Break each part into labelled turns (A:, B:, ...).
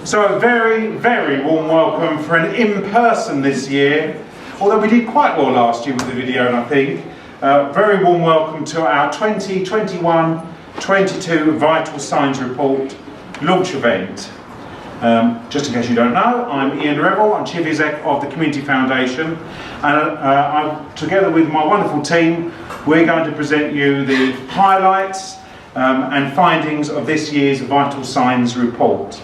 A: So a very, very warm welcome for an in-person this year, although we did quite well last year with the video, and I think. Very warm welcome to our 2021-22 Vital Signs Report launch event. Just in case you don't know, I'm Ian Revel, I'm Chief Exec of the Community Foundation, and together with my wonderful team, we're going to present you the highlights and findings of this year's Vital Signs Report.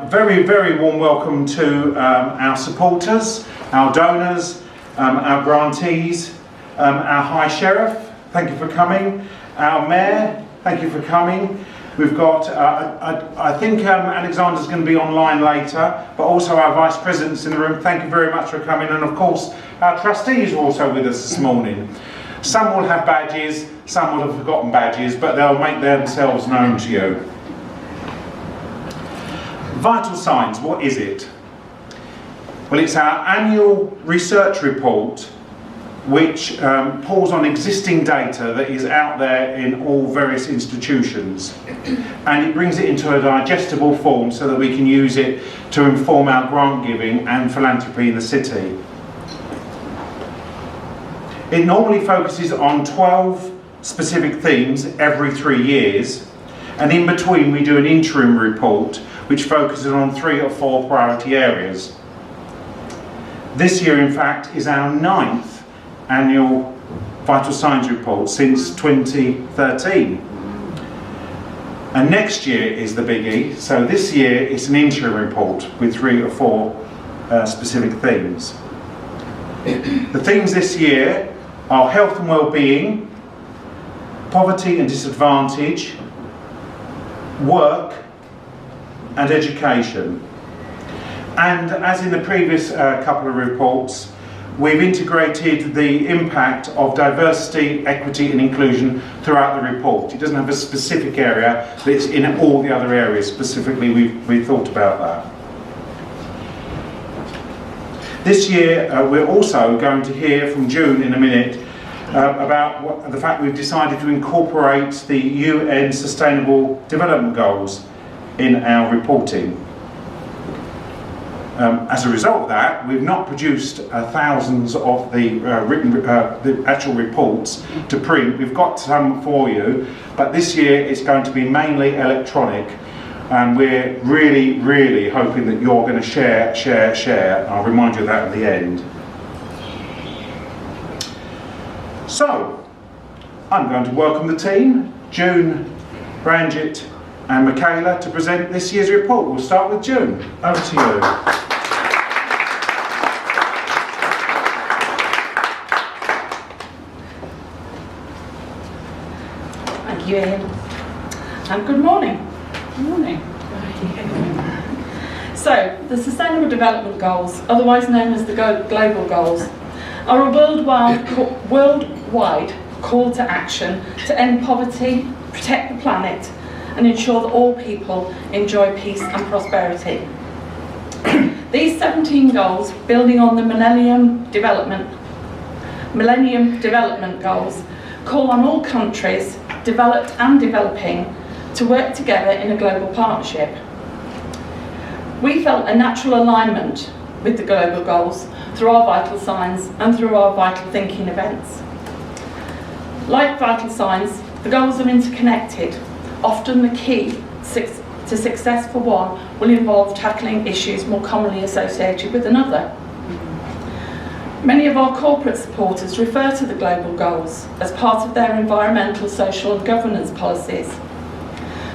A: Very, very warm welcome to our supporters, our donors, our grantees, our High Sheriff, thank you for coming, our Mayor, thank you for coming. We've got, I think Alexander's going to be online later, but also our Vice Presidents in the room, thank you very much for coming, and of course our trustees are also with us this morning. Some will have badges, some will have forgotten badges, but they'll make themselves known to you. Vital Signs, what is it? Well, it's our annual research report which pulls on existing data that is out there in all various institutions, and it brings it into a digestible form so that we can use it to inform our grant giving and philanthropy in the city. It normally focuses on 12 specific themes every 3 years, and in between we do an interim report which focuses on 3 or 4 priority areas. This year, in fact, is our 9th annual Vital Signs Report since 2013. And next year is the biggie, so this year it's an interim report with 3 or 4 specific themes. The themes this year are health and well-being, poverty and disadvantage, work, and education. And as in the previous couple of reports, we've integrated the impact of diversity, equity and inclusion throughout the report. It doesn't have a specific area, but it's in all the other areas. Specifically, we thought about that. This year, we're also going to hear from June in a minute about the fact we've decided to incorporate the UN Sustainable Development Goals in our reporting. As a result of that, we've not produced thousands of the the actual reports to print. We've got some for you, but this year it's going to be mainly electronic, and we're really, really hoping that you're going to share. I'll remind you of that at the end. So, I'm going to welcome the team, June, Ranjit and Michaela, to present this year's report. We'll start with June. Over to you.
B: Thank you, Ian. And good morning. Good morning. So, the Sustainable Development Goals, otherwise known as the Global Goals, are a worldwide call to action to end poverty, protect the planet, and ensure that all people enjoy peace and prosperity. These 17 goals, building on the Millennium Development Goals, call on all countries, developed and developing, to work together in a global partnership. We felt a natural alignment with the global goals through our Vital Signs and through our Vital Thinking events. Like Vital Signs, the goals are interconnected. Often the key to success for one will involve tackling issues more commonly associated with another. Many of our corporate supporters refer to the global goals as part of their environmental, social and governance policies.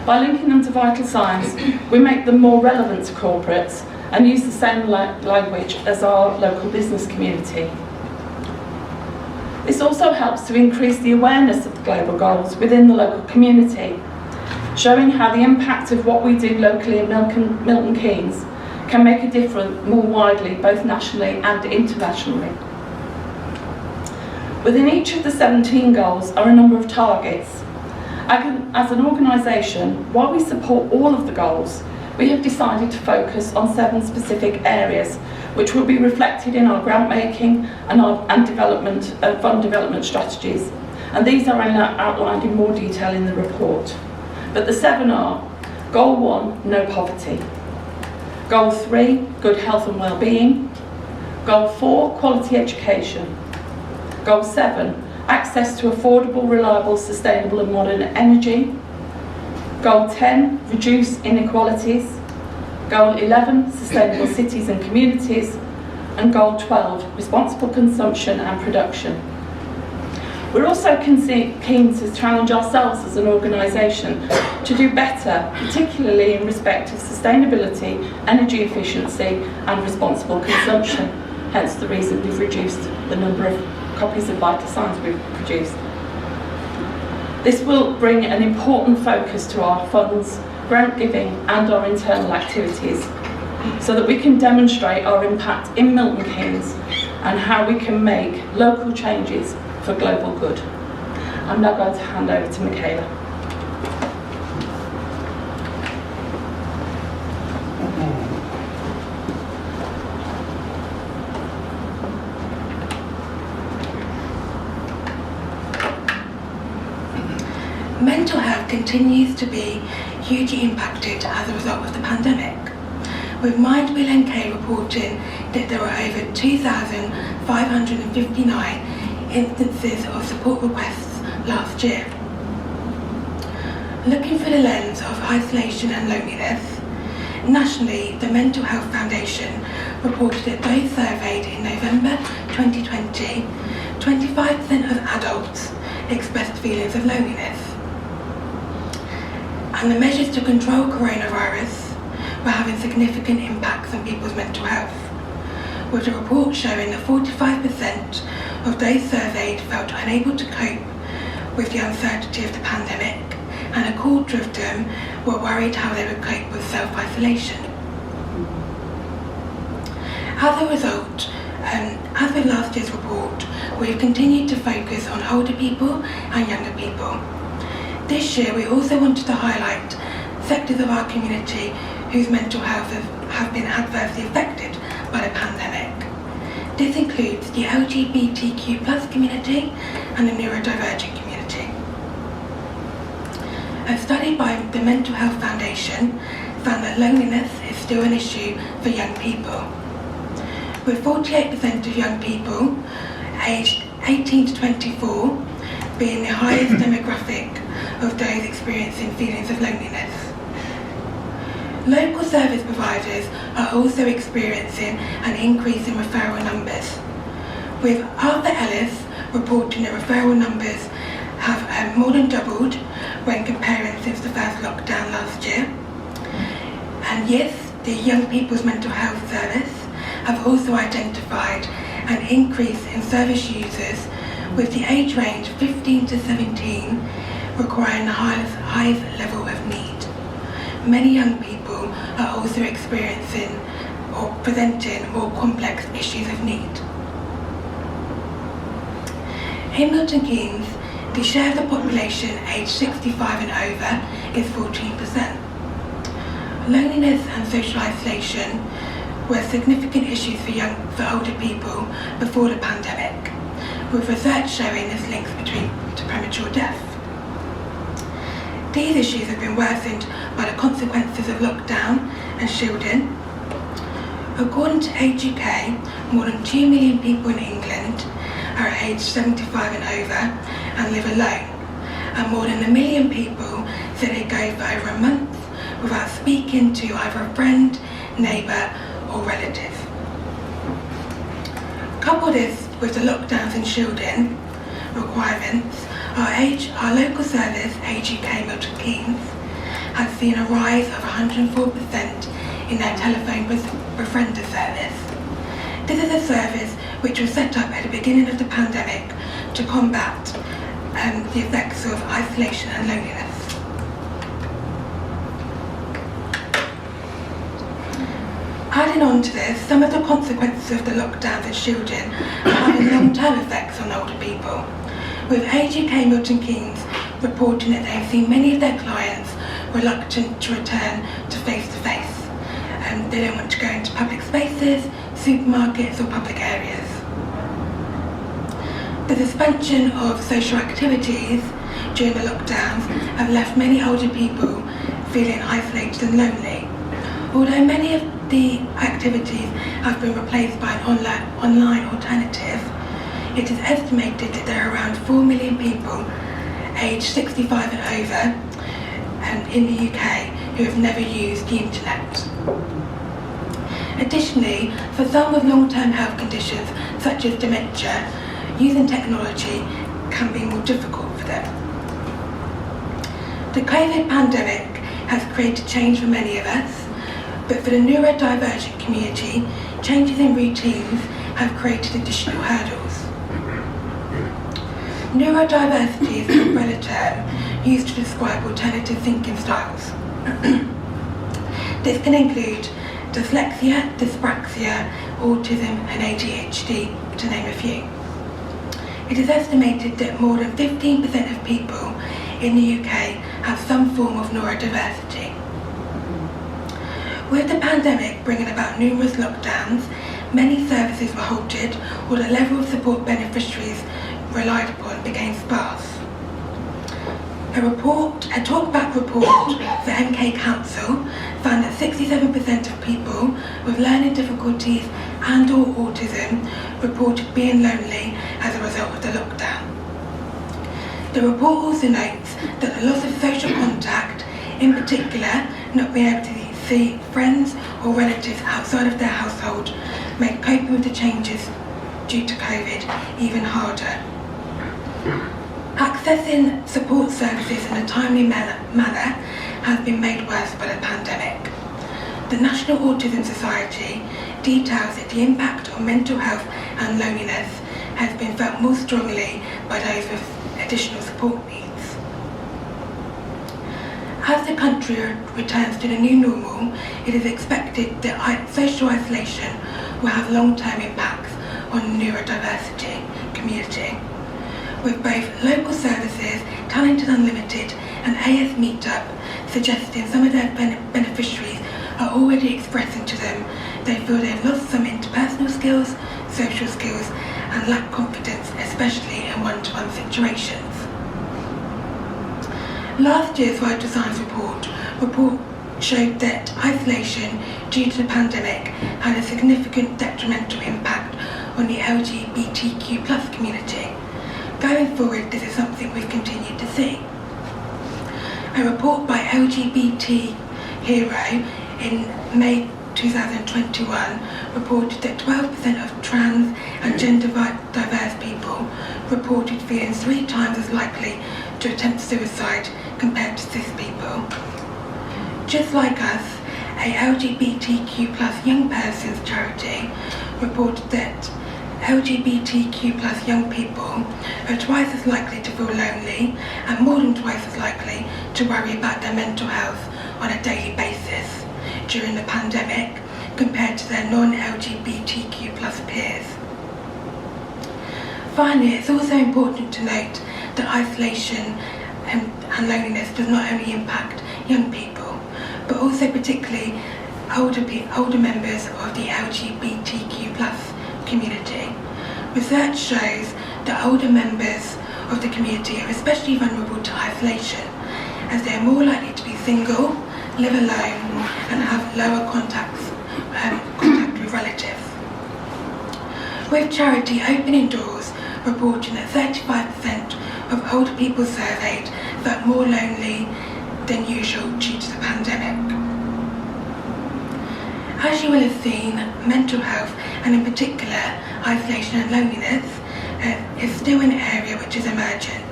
B: By linking them to Vital Signs, we make them more relevant to corporates and use the same language as our local business community. This also helps to increase the awareness of the global goals within the local community, showing how the impact of what we do locally in Milton Keynes can make a difference more widely, both nationally and internationally. Within each of the 17 goals are a number of targets. As an organisation, while we support all of the goals, we have decided to focus on 7 specific areas, which will be reflected in our grant making and fund development strategies. And these are outlined in more detail in the report. But the 7 are Goal 1, no poverty. Goal 3, good health and well-being. Goal 4, quality education. Goal 7, access to affordable, reliable, sustainable and modern energy. Goal 10, reduce inequalities. Goal 11, sustainable cities and communities. And Goal 12, responsible consumption and production. We're also keen to challenge ourselves as an organisation to do better, particularly in respect of sustainability, energy efficiency and responsible consumption, hence the reason we've reduced the number of copies of Vital Signs we've produced. This will bring an important focus to our funds, grant giving and our internal activities so that we can demonstrate our impact in Milton Keynes and how we can make local changes for global good. I'm now going to hand over to Michaela.
C: Mental health continues to be hugely impacted as a result of the pandemic, with Mindwheel NK reporting that there were over 2,559 instances of support requests last year. Looking through the lens of isolation and loneliness, nationally, the Mental Health Foundation reported that those surveyed in November 2020, 25% of adults expressed feelings of loneliness. And the measures to control coronavirus were having significant impacts on people's mental health, with a report showing that 45% of those surveyed felt unable to cope with the uncertainty of the pandemic, and a quarter of them were worried how they would cope with self-isolation. As a result, as with last year's report, we've continued to focus on older people and younger people. This year we also wanted to highlight sectors of our community whose mental health have been adversely affected by the pandemic. This includes the LGBTQ+ community and the neurodivergent community. A study by the Mental Health Foundation found that loneliness is still an issue for young people, with 48% of young people aged 18 to 24 being the highest demographic of those experiencing feelings of loneliness. Local service providers are also experiencing an increase in referral numbers, with Arthur Ellis reporting that referral numbers have more than doubled when comparing since the first lockdown last year. And yes, the Young People's Mental Health Service have also identified an increase in service users with the age range 15 to 17 requiring the highest level of need. Many young people are also experiencing or presenting more complex issues of need. In Milton Keynes, the share of the population aged 65 and over is 14%. Loneliness and social isolation were significant issues for older people before the pandemic, with research showing this link to premature death. These issues have been worsened by the consequences of lockdown and shielding. According to Age UK, more than 2 million people in England are aged 75 and over and live alone, and more than 1 million people say they go for over a month without speaking to either a friend, neighbour or relative. Couple this with the lockdowns and shielding requirements, our local service, Age UK Milton Keynes, has seen a rise of 104% in their telephone befriender service. This is a service which was set up at the beginning of the pandemic to combat the effects of isolation and loneliness. Adding on to this, some of the consequences of the lockdowns and shielding are having long-term effects on older people, with Age UK Milton Keynes reporting that they've seen many of their clients reluctant to return to face-to-face. They don't want to go into public spaces, supermarkets or public areas. The suspension of social activities during the lockdowns have left many older people feeling isolated and lonely. Although many of the activities have been replaced by an online alternative, it is estimated that there are around 4 million people aged 65 and over in the UK who have never used the internet. Additionally, for some with long-term health conditions such as dementia, using technology can be more difficult for them. The COVID pandemic has created change for many of us, but for the neurodivergent community, changes in routines have created additional hurdles. Neurodiversity is an umbrella term used to describe alternative thinking styles. This can include dyslexia, dyspraxia, autism and ADHD, to name a few. It is estimated that more than 15% of people in the UK have some form of neurodiversity. With the pandemic bringing about numerous lockdowns, many services were halted or the level of support beneficiaries relied upon became sparse. A talkback report for MK Council found that 67% of people with learning difficulties and or autism reported being lonely as a result of the lockdown. The report also notes that the loss of social contact, in particular not being able to see friends or relatives outside of their household, made coping with the changes due to COVID even harder. Accessing support services in a timely manner has been made worse by the pandemic. The National Autism Society details that the impact on mental health and loneliness has been felt more strongly by those with additional support needs. As the country returns to the new normal, it is expected that social isolation will have long-term impacts on the neurodiversity community, with both local services, Talented Unlimited and AS Meetup suggesting some of their beneficiaries are already expressing to them they feel they've lost some interpersonal skills, social skills and lack confidence, especially in one-to-one situations. Last year's Right Designs report showed that isolation due to the pandemic had a significant detrimental impact on the LGBTQ+ community. Going forward, this is something we've continued to see. A report by LGBT Hero in May 2021 reported that 12% of trans and gender diverse people reported feeling 3 times as likely to attempt suicide compared to cis people. Just like us, a LGBTQ+ young persons charity reported that LGBTQ+ young people are twice as likely to feel lonely and more than twice as likely to worry about their mental health on a daily basis during the pandemic compared to their non-LGBTQ+ peers. Finally, it's also important to note that isolation and loneliness does not only impact young people, but also particularly older members of the LGBTQ+ community. Research shows that older members of the community are especially vulnerable to isolation, as they are more likely to be single, live alone, and have lower contact with relatives. With charity Opening Doors reporting that 35% of older people surveyed felt more lonely than usual due to the pandemic. As you will have seen, mental health, and in particular isolation and loneliness, is still an area which is emerging.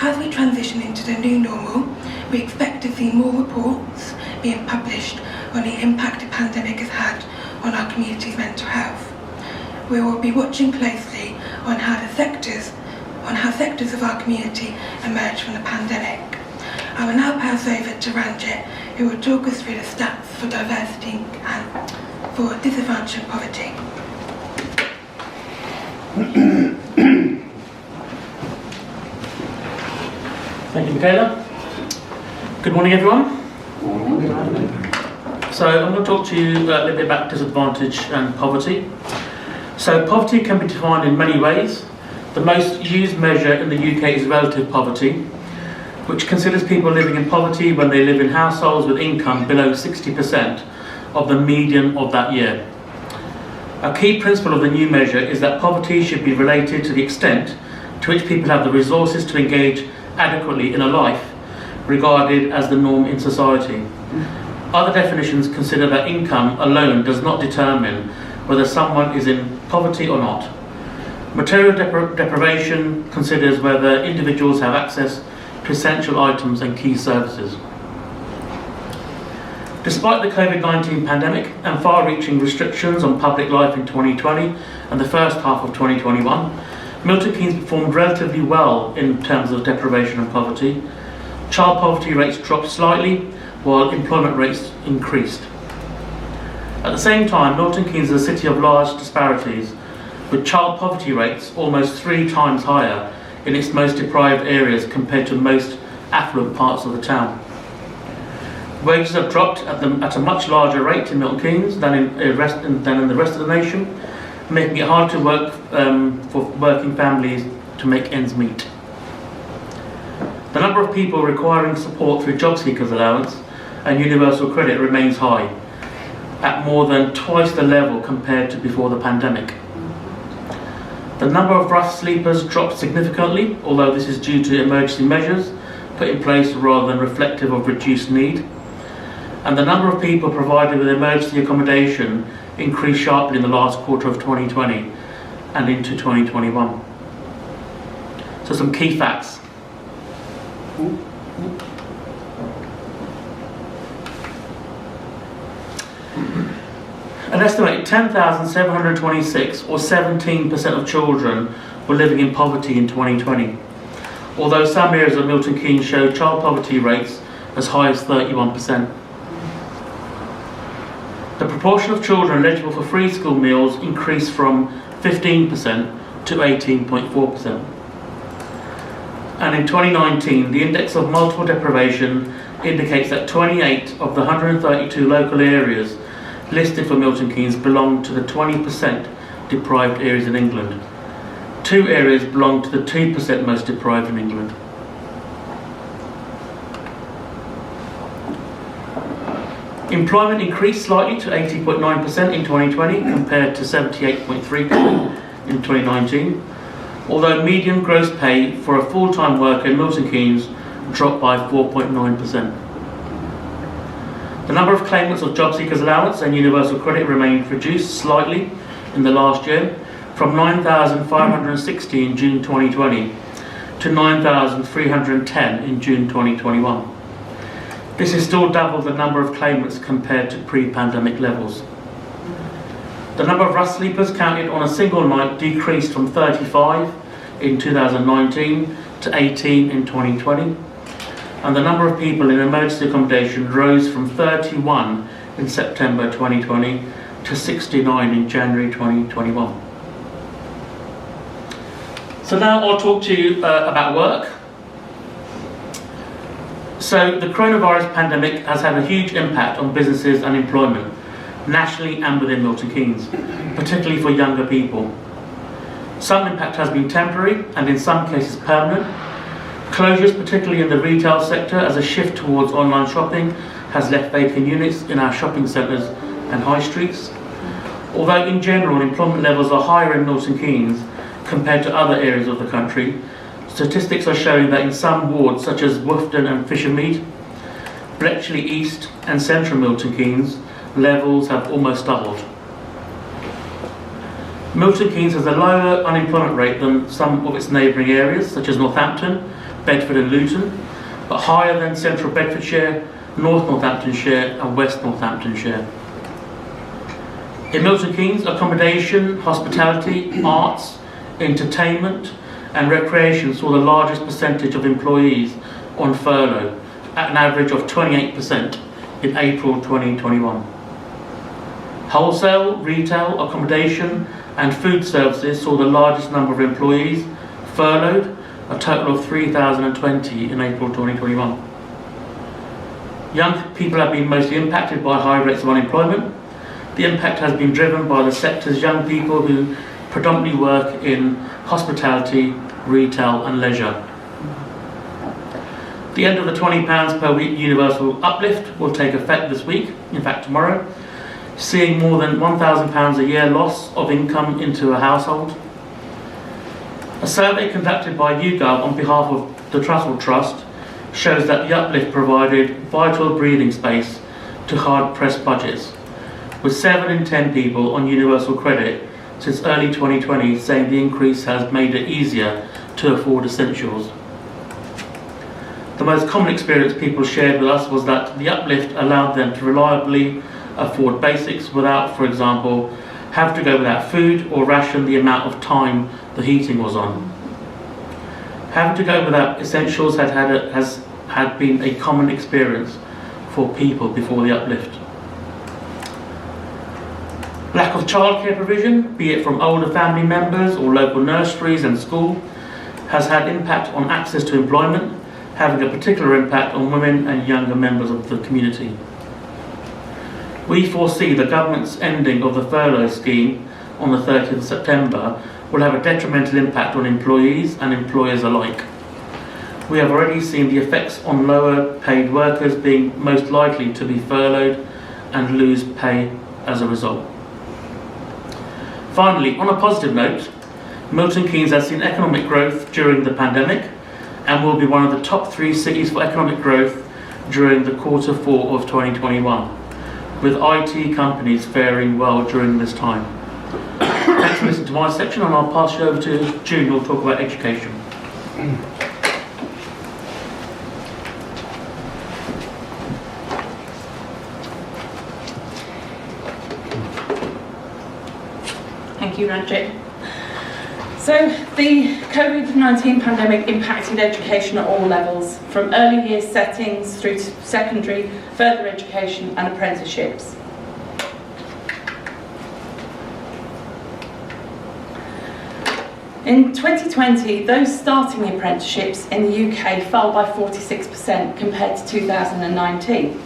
C: As we transition into the new normal, we expect to see more reports being published on the impact the pandemic has had on our community's mental health. We will be watching closely on how sectors of our community emerge from the pandemic. I will now pass over to Ranjit, who will talk us through the stats for diversity and for disadvantage and poverty.
D: Thank you, Michaela. Good morning, everyone. So I'm going to talk to you a little bit about disadvantage and poverty. So poverty can be defined in many ways. The most used measure in the UK is relative poverty. which considers people living in poverty when they live in households with income below 60% of the median of that year. A key principle of the new measure is that poverty should be related to the extent to which people have the resources to engage adequately in a life regarded as the norm in society. Other definitions consider that income alone does not determine whether someone is in poverty or not. Material deprivation considers whether individuals have access to essential items and key services. Despite the COVID-19 pandemic and far-reaching restrictions on public life in 2020 and the first half of 2021, Milton Keynes performed relatively well in terms of deprivation and poverty. Child poverty rates dropped slightly, while employment rates increased. At the same time, Milton Keynes is a city of large disparities, with child poverty rates almost 3 times higher in its most deprived areas compared to most affluent parts of the town. Wages have dropped at a much larger rate in Milton Keynes than in the rest of the nation, making it hard to work for working families to make ends meet. The number of people requiring support through job seekers allowance and universal credit remains high, at more than twice the level compared to before the pandemic. The number of rough sleepers dropped significantly, although this is due to emergency measures put in place rather than reflective of reduced need. And the number of people provided with emergency accommodation increased sharply in the last quarter of 2020 and into 2021. So some key facts. An estimated 10,726 or 17% of children were living in poverty in 2020, although some areas of Milton Keynes showed child poverty rates as high as 31%. The proportion of children eligible for free school meals increased from 15% to 18.4%. And in 2019, the index of multiple deprivation indicates that 28 of the 132 local areas listed for Milton Keynes belong to the 20% deprived areas in England. 2 areas belong to the 2% most deprived in England. Employment increased slightly to 80.9% in 2020 compared to 78.3% in 2019, although median gross pay for a full-time worker in Milton Keynes dropped by 4.9%. The number of claimants of job seekers allowance and universal credit remained reduced slightly in the last year, from 9,560 in June 2020 to 9,310 in June 2021. This is still double the number of claimants compared to pre-pandemic levels. The number of rough sleepers counted on a single night decreased from 35 in 2019 to 18 in 2020, and the number of people in emergency accommodation rose from 31 in September 2020 to 69 in January 2021. So now I'll talk to you about work. So the coronavirus pandemic has had a huge impact on businesses and employment, nationally and within Milton Keynes, particularly for younger people. Some impact has been temporary and in some cases permanent. Closures, particularly in the retail sector, as a shift towards online shopping has left vacant units in our shopping centres and high streets. Although in general employment levels are higher in Milton Keynes compared to other areas of the country, statistics are showing that in some wards such as Woughton and Fishermead, Bletchley East and Central Milton Keynes, levels have almost doubled. Milton Keynes has a lower unemployment rate than some of its neighbouring areas such as Northampton, Bedford and Luton, but higher than Central Bedfordshire, North Northamptonshire and West Northamptonshire. In Milton Keynes, accommodation, hospitality, arts, entertainment and recreation saw the largest percentage of employees on furlough, at an average of 28% in April 2021. Wholesale, retail, accommodation and food services saw the largest number of employees furloughed, a total of 3,020 in April 2021. Young people have been mostly impacted by high rates of unemployment. The impact has been driven by the sector's young people who predominantly work in hospitality, retail and leisure. The end of the £20 per week universal uplift will take effect this week, in fact tomorrow, seeing more than £1,000 a year loss of income into a household. A survey conducted by YouGov on behalf of the Trussell Trust shows that the uplift provided vital breathing space to hard-pressed budgets, with 7 in 10 people on universal credit since early 2020 saying the increase has made it easier to afford essentials. The most common experience people shared with us was that the uplift allowed them to reliably afford basics without, for example, have to go without food or ration the amount of time the heating was on. Having to go without essentials has been a common experience for people before the uplift. Lack of childcare provision, be it from older family members or local nurseries and school, has had impact on access to employment, having a particular impact on women and younger members of the community. We foresee the government's ending of the furlough scheme on the 30th of September will have a detrimental impact on employees and employers alike. We have already seen the effects on lower paid workers being most likely to be furloughed and lose pay as a result. Finally, on a positive note, Milton Keynes has seen economic growth during the pandemic and will be one of the top 3 cities for economic growth during the Q4 of 2021, with IT companies faring well during this time. Thanks for listening to my section, and I'll pass you over to June, who'll talk about education.
B: Thank you, Ranjit. So the COVID-19 pandemic impacted education at all levels, from early years settings through to secondary, further education and apprenticeships. In 2020, those starting apprenticeships in the UK fell by 46% compared to 2019,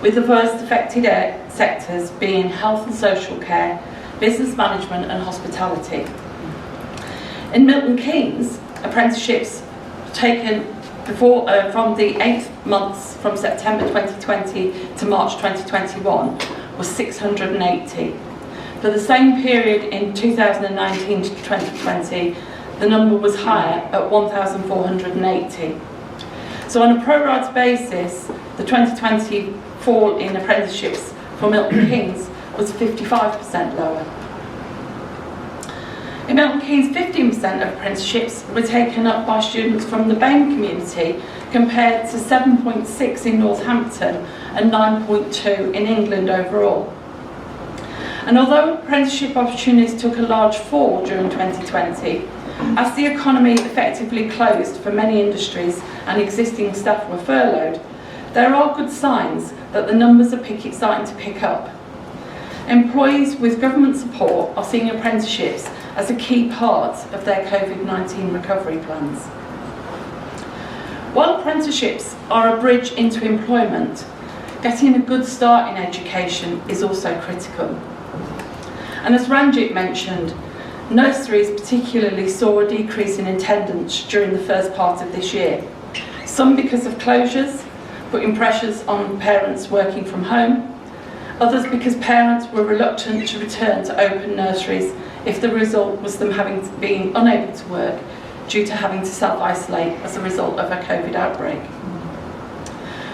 B: with the worst affected sectors being health and social care, business management and hospitality. In Milton Keynes, apprenticeships taken from the 8 months from September 2020 to March 2021 was 680. For the same period in 2019 to 2020, the number was higher at 1,480. So on a pro rata basis, the 2020 fall in apprenticeships for Milton Keynes was 55% lower. In Milton Keynes, 15% of apprenticeships were taken up by students from the BAME community, compared to 7.6 in Northampton and 9.2 in England overall. And although apprenticeship opportunities took a large fall during 2020, as the economy effectively closed for many industries and existing staff were furloughed, there are good signs that the numbers are starting to pick up. Employees with government support are seeing apprenticeships as a key part of their COVID-19 recovery plans. While apprenticeships are a bridge into employment, getting a good start in education is also critical. And as Ranjit mentioned, nurseries particularly saw a decrease in attendance during the first part of this year, some because of closures, putting pressures on parents working from home, others because parents were reluctant to return to open nurseries if the result was them being unable to work due to having to self-isolate as a result of a COVID outbreak.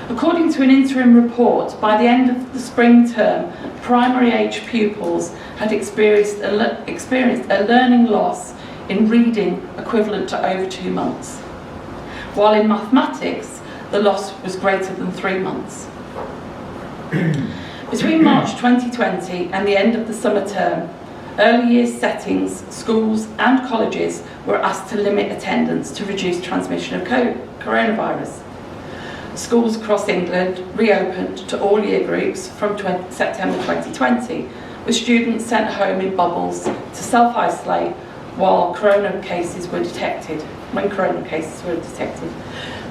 B: According to an interim report, by the end of the spring term, primary age pupils had experienced a learning loss in reading equivalent to over 2 months, while in mathematics the loss was greater than 3 months. Between March 2020 and the end of the summer term, early years settings, schools and colleges were asked to limit attendance to reduce transmission of coronavirus. Schools across England reopened to all year groups from September 2020, with students sent home in bubbles to self-isolate when corona cases were detected.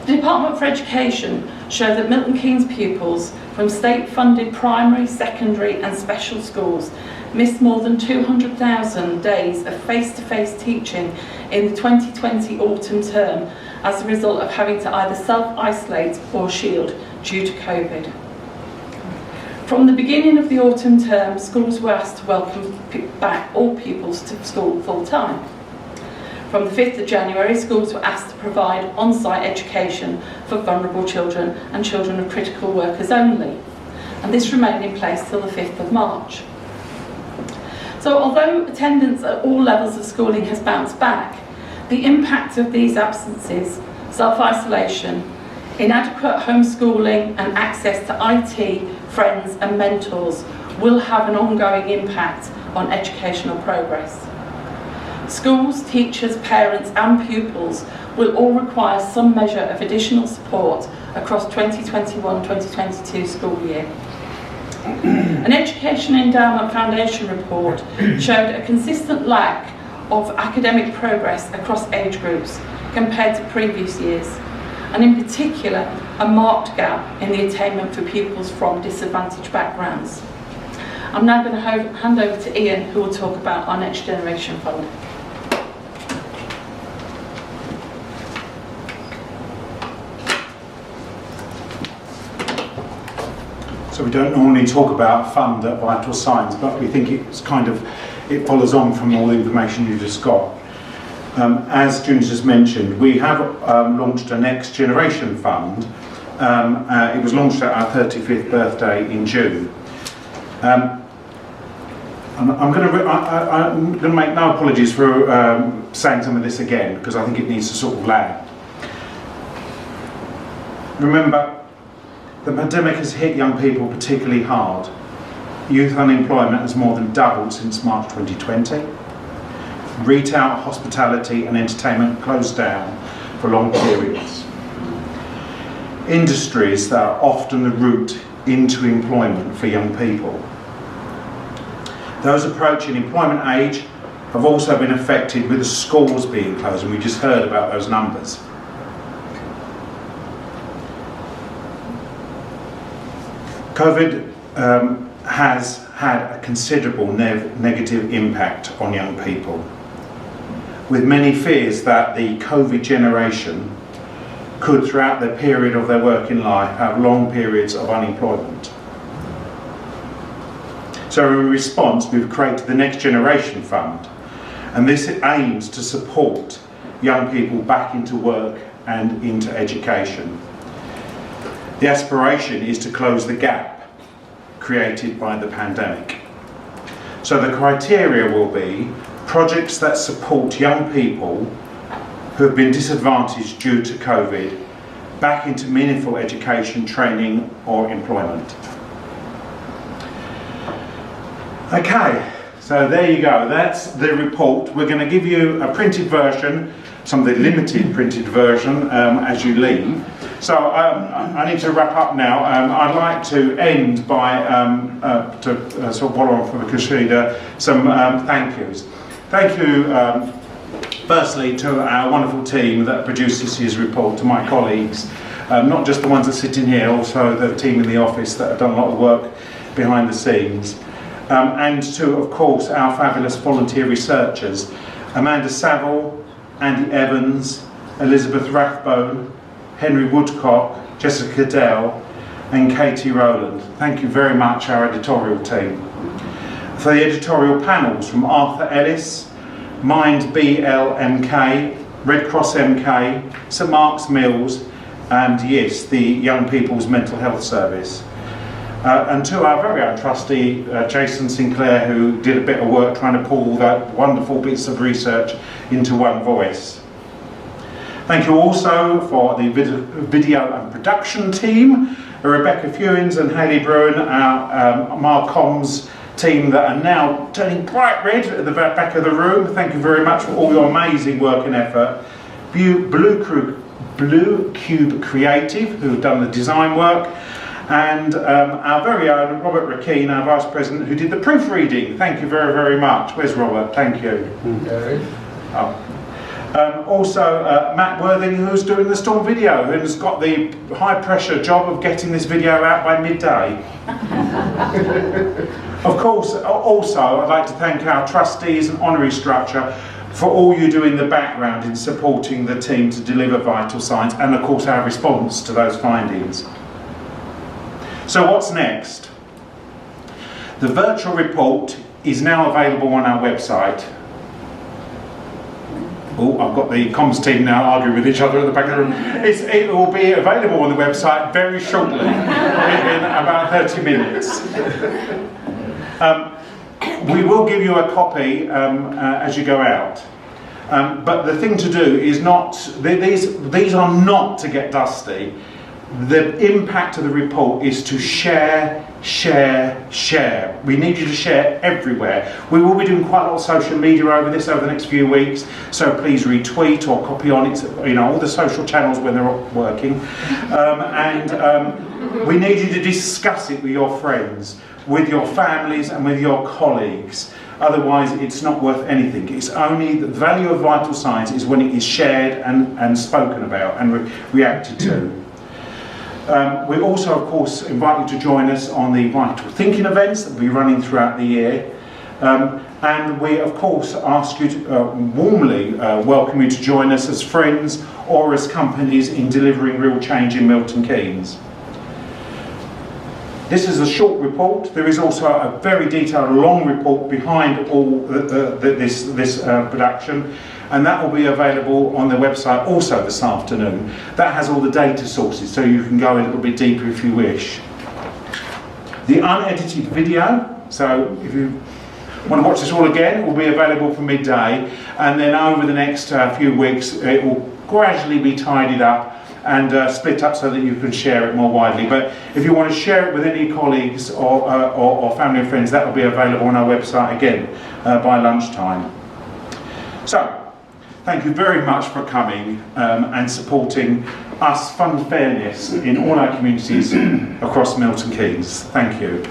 B: The Department for Education showed that Milton Keynes pupils from state-funded primary, secondary and special schools missed more than 200,000 days of face-to-face teaching in the 2020 autumn term as a result of having to either self-isolate or shield due to COVID. From the beginning of the autumn term, schools were asked to welcome back all pupils to school full-time. From the 5th of January, schools were asked to provide on-site education for vulnerable children and children of critical workers only, and this remained in place till the 5th of March. So although attendance at all levels of schooling has bounced back, the impact of these absences, self-isolation, inadequate homeschooling and access to IT, friends and mentors will have an ongoing impact on educational progress. Schools, teachers, parents and pupils will all require some measure of additional support across 2021-2022 school year. An Education Endowment Foundation report showed a consistent lack of academic progress across age groups compared to previous years, and in particular a marked gap in the attainment for pupils from disadvantaged backgrounds. I'm now going to hand over to Ian, who will talk about our Next Generation Fund.
A: So we don't normally talk about fund at Vital Signs, but we think it follows on from all the information you just got. As June just mentioned, we have launched a Next Generation Fund. It was launched at our 35th birthday in June. I'm going to make no apologies for saying some of this again, because I think it needs to sort of land. Remember, the pandemic has hit young people particularly hard. Youth unemployment has more than doubled since March 2020. Retail, hospitality and entertainment closed down for long periods. Industries that are often the route into employment for young people. Those approaching employment age have also been affected with the schools being closed, and we just heard about those numbers. COVID has had a considerable negative impact on young people, with many fears that the COVID generation could, throughout the period of their working life, have long periods of unemployment. So in response, we've created the Next Generation Fund, and this aims to support young people back into work and into education. The aspiration is to close the gap created by the pandemic. So the criteria will be projects that support young people who have been disadvantaged due to COVID back into meaningful education, training or employment. Okay, so there you go, that's the report. We're going to give you a printed version, some of the limited printed version as you leave. So I need to wrap up now. I'd like to end by, sort of follow on from the Kashida, some thank yous. Thank you firstly to our wonderful team that produced this year's report, to my colleagues, not just the ones that sit in here, also the team in the office that have done a lot of work behind the scenes. And to, of course, our fabulous volunteer researchers, Amanda Saville, Andy Evans, Elizabeth Rathbone, Henry Woodcock, Jessica Dell and Katie Rowland. Thank you very much, our editorial team. For the editorial panels from Arthur Ellis, Mind BLMK, Red Cross MK, St Mark's Mills and YIS, the Young People's Mental Health Service. And to our very own trustee, Jason Sinclair, who did a bit of work trying to pull that wonderful bits of research into one voice. Thank you also for the video and production team, Rebecca Fewins and Hayley Bruin, our Marcoms team that are now turning bright red at the back of the room. Thank you very much for all your amazing work and effort. Blue Cube Creative, who have done the design work. And our very own Robert Rakeen, our Vice President, who did the proofreading. Thank you very, very much. Where's Robert? Thank you. Also, Matt Worthing, who's doing the Storm video, who's got the high pressure job of getting this video out by midday. Of course, also, I'd like to thank our trustees and honorary structure for all you do in the background in supporting the team to deliver vital signs, and of course our response to those findings. So what's next? The virtual report is now available on our website. Oh, I've got the comms team now arguing with each other at the back of the room. It will be available on the website very shortly, in about 30 minutes. We will give you a copy as you go out. But the thing to do is not, these are not to get dusty. The impact of the report is to share. We need you to share everywhere. We will be doing quite a lot of social media over the next few weeks, so please retweet or copy on it, all the social channels when they're working. We need you to discuss it with your friends, with your families and with your colleagues. Otherwise it's not worth anything. It's only the value of vital signs is when it is shared and spoken about and reacted to. We also, of course, invite you to join us on the Vital Thinking events that will be running throughout the year. And we, of course, ask you to warmly welcome you to join us as friends or as companies in delivering real change in Milton Keynes. This is a short report. There is also a very detailed, long report behind all this production, and that will be available on the website also this afternoon. That has all the data sources, so you can go a little bit deeper if you wish. The unedited video, so if you want to watch this all again, will be available for midday, and then over the next few weeks it will gradually be tidied up and split up so that you can share it more widely. But if you want to share it with any colleagues or family and friends, that will be available on our website again by lunchtime. So, thank you very much for coming and supporting us, Fund Fairness, in all our communities across Milton Keynes. Thank you.